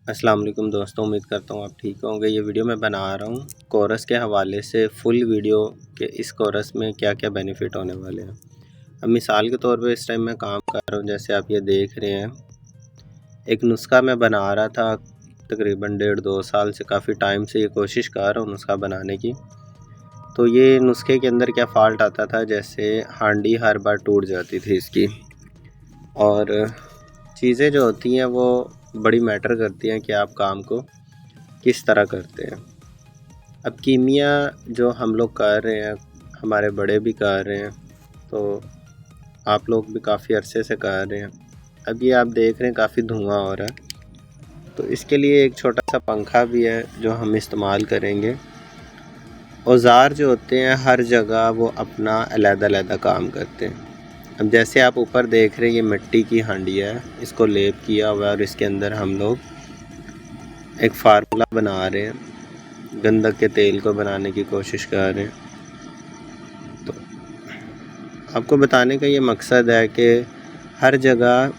अस्सलाम वालेकुम दोस्तों, उम्मीद करता हूँ आप ठीक होंगे। ये वीडियो मैं बना रहा हूँ कोरस के हवाले से, फुल वीडियो के इस कोरस में क्या क्या बेनिफिट होने वाले हैं। अब मिसाल के तौर पे इस टाइम मैं काम कर रहा हूँ, जैसे आप ये देख रहे हैं। एक नुस्खा मैं बना रहा था तकरीबन 1.5-2 साल से, काफ़ी टाइम से ये कोशिश कर रहा हूँ नुस्खा बनाने की। तो ये नुस्खे के अंदर क्या फ़ाल्ट आता था, जैसे हांडी हर बार टूट जाती थी इसकी, और चीज़ें जो होती हैं वो बड़ी मैटर करती हैं कि आप काम को किस तरह करते हैं। अब कीमिया जो हम लोग कर रहे हैं, हमारे बड़े भी कर रहे हैं, तो आप लोग भी काफ़ी अरसे से कर रहे हैं। अब ये आप देख रहे हैं काफ़ी धुआं हो रहा है, तो इसके लिए एक छोटा सा पंखा भी है जो हम इस्तेमाल करेंगे। औज़ार जो होते हैं हर जगह वो अपना अलग-अलग काम करते हैं। अब जैसे आप ऊपर देख रहे हैं, ये मिट्टी की हांडी है, इसको लेप किया हुआ है और इसके अंदर हम लोग एक फार्मूला बना रहे हैं, गंधक के तेल को बनाने की कोशिश कर रहे हैं। तो आपको बताने का ये मकसद है कि हर जगह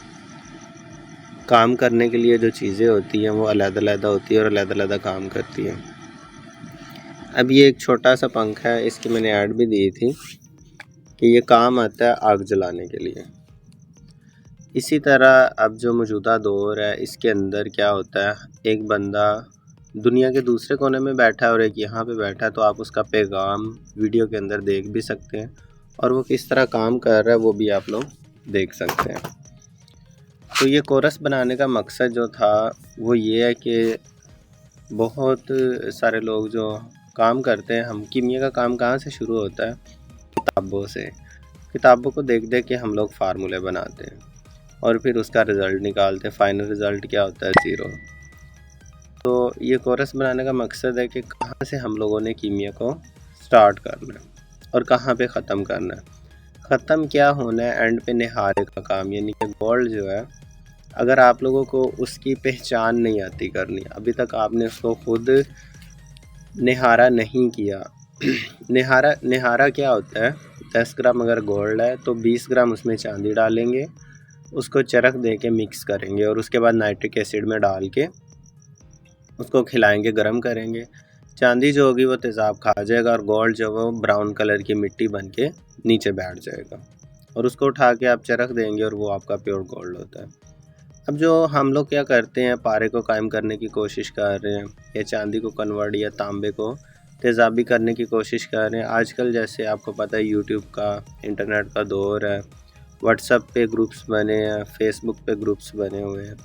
काम करने के लिए जो चीज़ें होती हैं वो अलग-अलग होती है और अलग-अलग काम करती हैं। अब ये एक छोटा सा पंखा है, इसकी मैंने ऐड भी दी थी कि ये काम आता है आग जलाने के लिए। इसी तरह अब जो मौजूदा दौर है, इसके अंदर क्या होता है, एक बंदा दुनिया के दूसरे कोने में बैठा है और एक यहाँ पे बैठा है, तो आप उसका पैगाम वीडियो के अंदर देख भी सकते हैं और वो किस तरह काम कर रहा है वो भी आप लोग देख सकते हैं। तो ये कोरस बनाने का मकसद जो था वो ये है कि बहुत सारे लोग जो काम करते हैं, हम कीमिया का काम कहाँ से शुरू होता है, किताबों से। किताबों को देख देख के हम लोग फार्मूले बनाते हैं और फिर उसका रिज़ल्ट निकालते हैं। फाइनल रिज़ल्ट क्या होता है, 0। तो ये कोरस बनाने का मकसद है कि कहाँ से हम लोगों ने कीमिया को स्टार्ट करना है और कहाँ पे ख़त्म करना है। ख़त्म क्या होना है, एंड पे निहारे का काम, यानी कि गोल्ड जो है, अगर आप लोगों को उसकी पहचान नहीं आती करनी, अभी तक आपने उसको खुद निहारा नहीं किया। निहारा क्या होता है, 10 ग्राम अगर गोल्ड है तो 20 ग्राम उसमें चांदी डालेंगे, उसको चरख दे के मिक्स करेंगे और उसके बाद नाइट्रिक एसिड में डाल के उसको खिलाएंगे, गर्म करेंगे। चांदी जो होगी वो तेज़ाब खा जाएगा और गोल्ड जो वो ब्राउन कलर की मिट्टी बन के नीचे बैठ जाएगा और उसको उठा के आप चरख देंगे और वो आपका प्योर गोल्ड होता है। अब जो हम लोग क्या करते हैं, पारे को कायम करने की कोशिश कर रहे हैं या चांदी को कन्वर्ट या तांबे को तेज़ाबी करने की कोशिश कर रहे हैं। आजकल जैसे आपको पता है यूट्यूब का, इंटरनेट का दौर है, व्हाट्सएप पे ग्रुप्स बने हैं, फेसबुक पे ग्रुप्स बने हुए हैं।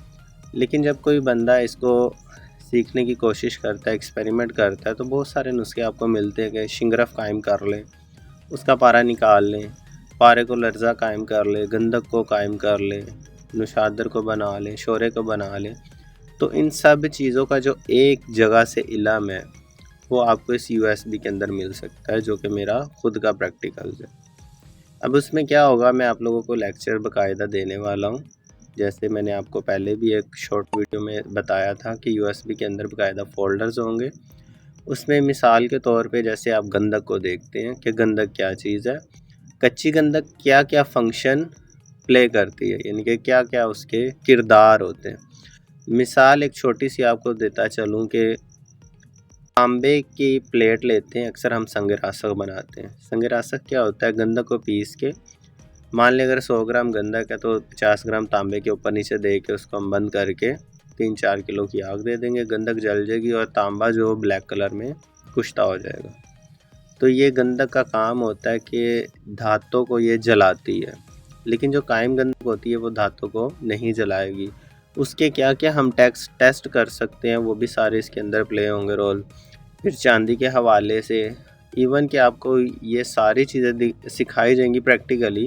लेकिन जब कोई बंदा इसको सीखने की कोशिश करता है, एक्सपेरिमेंट करता है, तो बहुत सारे नुस्खे आपको मिलते हैं कि शिंगरफ कायम कर लें, उसका पारा निकाल लें, पारे को लर्ज़ा कायम कर लें, गंधक को कायम कर लें, नुशादर को बना लें, शोरे को बना लें। तो इन सब चीज़ों का जो एक जगह से इल्म है वो आपको इस यूएसबी के अंदर मिल सकता है, जो कि मेरा खुद का प्रैक्टिकल है। अब उसमें क्या होगा, मैं आप लोगों को लेक्चर बाकायदा देने वाला हूँ। जैसे मैंने आपको पहले भी एक शॉर्ट वीडियो में बताया था कि यूएसबी के अंदर बाकायदा फ़ोल्डर्स होंगे। उसमें मिसाल के तौर पे जैसे आप गंधक को देखते हैं कि गंधक क्या चीज़ है, कच्ची गंधक क्या क्या फ़ंक्शन प्ले करती है, यानी कि क्या क्या उसके किरदार होते हैं। मिसाल एक छोटी सी आपको देता चलूँ कि तांबे की प्लेट लेते हैं, अक्सर हम संग रासक बनाते हैं। संग रासक क्या होता है, गंधक को पीस के, मान लें अगर 100 ग्राम गंधक है तो 50 ग्राम तांबे के ऊपर नीचे दे के उसको हम बंद करके 3-4 किलो की आग दे देंगे, गंधक जल जाएगी और तांबा जो ब्लैक कलर में कुश्ता हो जाएगा। तो ये गंधक का काम होता है कि धातों को ये जलाती है, लेकिन जो कायम गंधक होती है वो धातों को नहीं जलाएगी। उसके क्या क्या हम टेस्ट कर सकते हैं वो भी सारे इसके अंदर प्ले होंगे रोल। फिर चांदी के हवाले से इवन कि आपको ये सारी चीज़ें सिखाई जाएंगी प्रैक्टिकली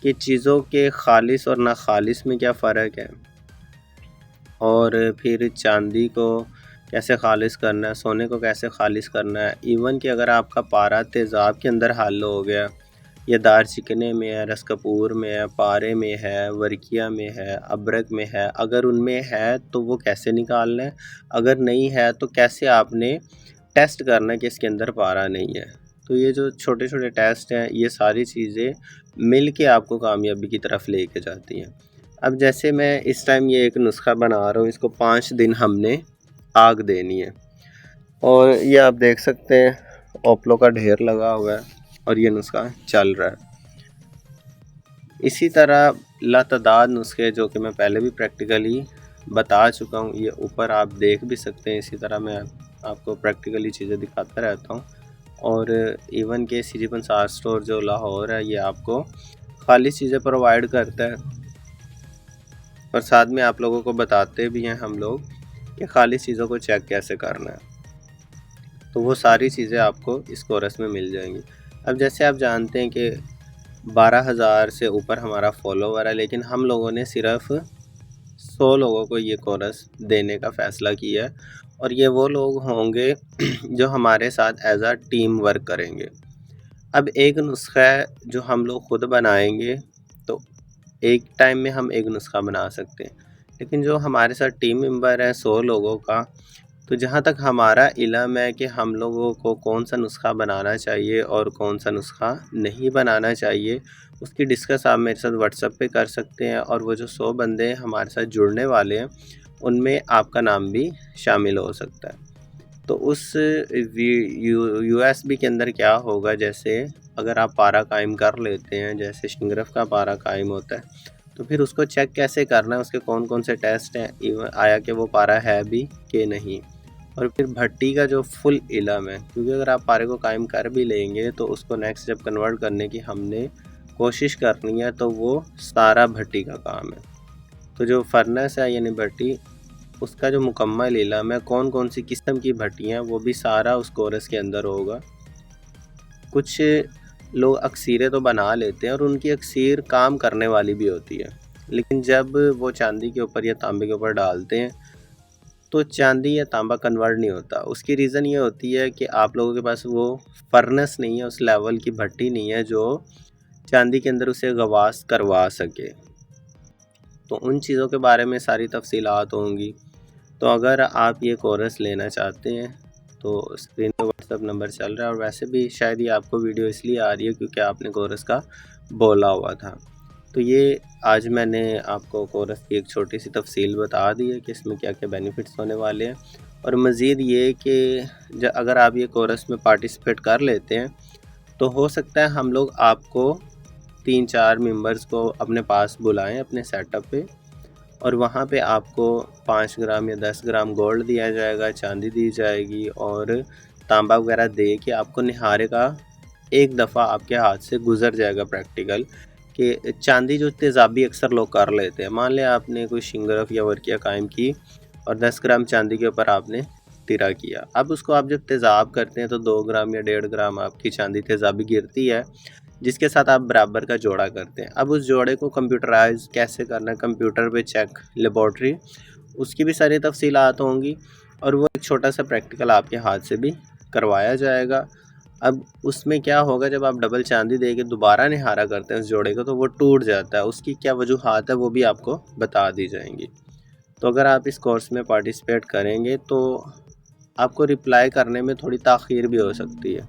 कि चीज़ों के खालिस और ना खालिस में क्या फ़र्क है, और फिर चांदी को कैसे खालिस करना है, सोने को कैसे खालिस करना है। इवन कि अगर आपका पारा तेज़ाब के अंदर हल हो गया, या दार चिकने में है, रस कपूर में है, पारे में है, वर्किया में है, अबरक में है, अगर उनमें है तो वो कैसे निकालना है, अगर नहीं है तो कैसे आपने टेस्ट करना है कि इसके अंदर पारा नहीं है। तो ये जो छोटे छोटे टेस्ट हैं, ये सारी चीज़ें मिल के आपको कामयाबी की तरफ लेके जाती हैं। अब जैसे मैं इस टाइम ये एक नुस्खा बना रहा हूँ, इसको 5 दिन हमने आग देनी है और ये आप देख सकते हैं ओपलो का ढेर लगा हुआ है और ये नुस्खा चल रहा है। इसी तरह लातादाद नुस्खे जो कि मैं पहले भी प्रैक्टिकली बता चुका हूँ, ये ऊपर आप देख भी सकते हैं। इसी तरह मैं आपको प्रैक्टिकली चीज़ें दिखाता रहता हूँ। और इवन के सीजी पंसार स्टोर जो लाहौर है, ये आपको खालिश चीज़ें प्रोवाइड करता है और साथ में आप लोगों को बताते भी हैं हम लोग कि खालिश चीज़ों को चेक कैसे करना है। तो वो सारी चीज़ें आपको इस कोर्स में मिल जाएंगी। अब जैसे आप जानते हैं कि 12,000 से ऊपर हमारा फॉलोवर है, लेकिन हम लोगों ने सिर्फ 100 लोगों को ये कोर्स देने का फ़ैसला किया है और ये वो लोग होंगे जो हमारे साथ एज अ टीम वर्क करेंगे। अब एक नुस्खा है जो हम लोग खुद बनाएंगे तो एक टाइम में हम एक नुस्खा बना सकते हैं, लेकिन जो हमारे साथ टीम मेंबर है 100 लोगों का, तो जहाँ तक हमारा इल्म है कि हम लोगों को कौन सा नुस्खा बनाना चाहिए और कौन सा नुस्खा नहीं बनाना चाहिए, उसकी डिस्कस आप मेरे साथ व्हाट्सएप पे कर सकते हैं। और वो जो 100 बंदे हमारे साथ जुड़ने वाले हैं उनमें आपका नाम भी शामिल हो सकता है। तो उस यूएसबी के अंदर क्या होगा, जैसे अगर आप पारा कायम कर लेते हैं, जैसे शिंगरफ का पारा कायम होता है, तो फिर उसको चेक कैसे करना है, उसके कौन कौन से टेस्ट हैं, इवन आया कि वो पारा है भी कि नहीं। और फिर भट्टी का जो फुल इलम है, क्योंकि अगर आप पारे को कायम कर भी लेंगे तो उसको नेक्स्ट जब कन्वर्ट करने की हमने कोशिश करनी है तो वो सारा भट्टी का काम है। तो जो फर्नेस है यानी भट्टी, उसका जो मुकम्मल इलम है, कौन कौन सी किस्म की भट्टियाँ, वो भी सारा उस कोर्स के अंदर होगा। कुछ लोग अक्सीरें तो बना लेते हैं और उनकी अक्सीर काम करने वाली भी होती है, लेकिन जब वो चांदी के ऊपर या तांबे के ऊपर डालते हैं तो चांदी या तांबा कन्वर्ट नहीं होता। उसकी रीज़न ये होती है कि आप लोगों के पास वो फर्नेस नहीं है, उस लेवल की भट्टी नहीं है जो चांदी के अंदर उसे गवास करवा सके। तो उन चीज़ों के बारे में सारी तफसीलात होंगी। तो अगर आप ये कोर्स लेना चाहते हैं तो स्क्रीन पे व्हाट्सएप नंबर चल रहा है, और वैसे भी शायद ये आपको वीडियो इसलिए आ रही है क्योंकि आपने कोर्स का बोला हुआ था। तो ये आज मैंने आपको कोर्स की एक छोटी सी तफसील बता दी है कि इसमें क्या क्या बेनिफिट्स होने वाले हैं। और मज़ीद ये कि अगर आप ये कोर्स में पार्टिसिपेट कर लेते हैं तो हो सकता है हम लोग आपको 3-4 मेंबर्स को अपने पास बुलाएं अपने सेटअप पे, और वहाँ पे आपको 5 ग्राम या 10 ग्राम गोल्ड दिया जाएगा, चांदी दी जाएगी और तांबा वगैरह दे के आपको निहारे का एक दफ़ा आपके हाथ से गुज़र जाएगा प्रैक्टिकल कि चांदी जो तेज़ाबी अक्सर लोग कर लेते हैं। मान लें आपने कोई शिंगरफ या वर्किया कायम की और 10 ग्राम चांदी के ऊपर आपने तिरा किया। अब उसको आप जब तेज़ाब करते हैं तो 2 ग्राम या 1.5 ग्राम आपकी चांदी तेज़ाबी गिरती है, जिसके साथ आप बराबर का जोड़ा करते हैं। अब उस जोड़े को कंप्यूटराइज कैसे करना है, कंप्यूटर पे चेक, लेबॉर्ट्री, उसकी भी सारी तफसीलात होंगी और वो एक छोटा सा प्रैक्टिकल आपके हाथ से भी करवाया जाएगा। अब उसमें क्या होगा, जब आप डबल चांदी दे के दोबारा निहारा करते हैं उस जोड़े को तो वो टूट जाता है। उसकी क्या वजूहात है वो भी आपको बता दी जाएंगी। तो अगर आप इस कोर्स में पार्टिसिपेट करेंगे तो आपको रिप्लाई करने में थोड़ी ताख़ीर भी हो सकती है।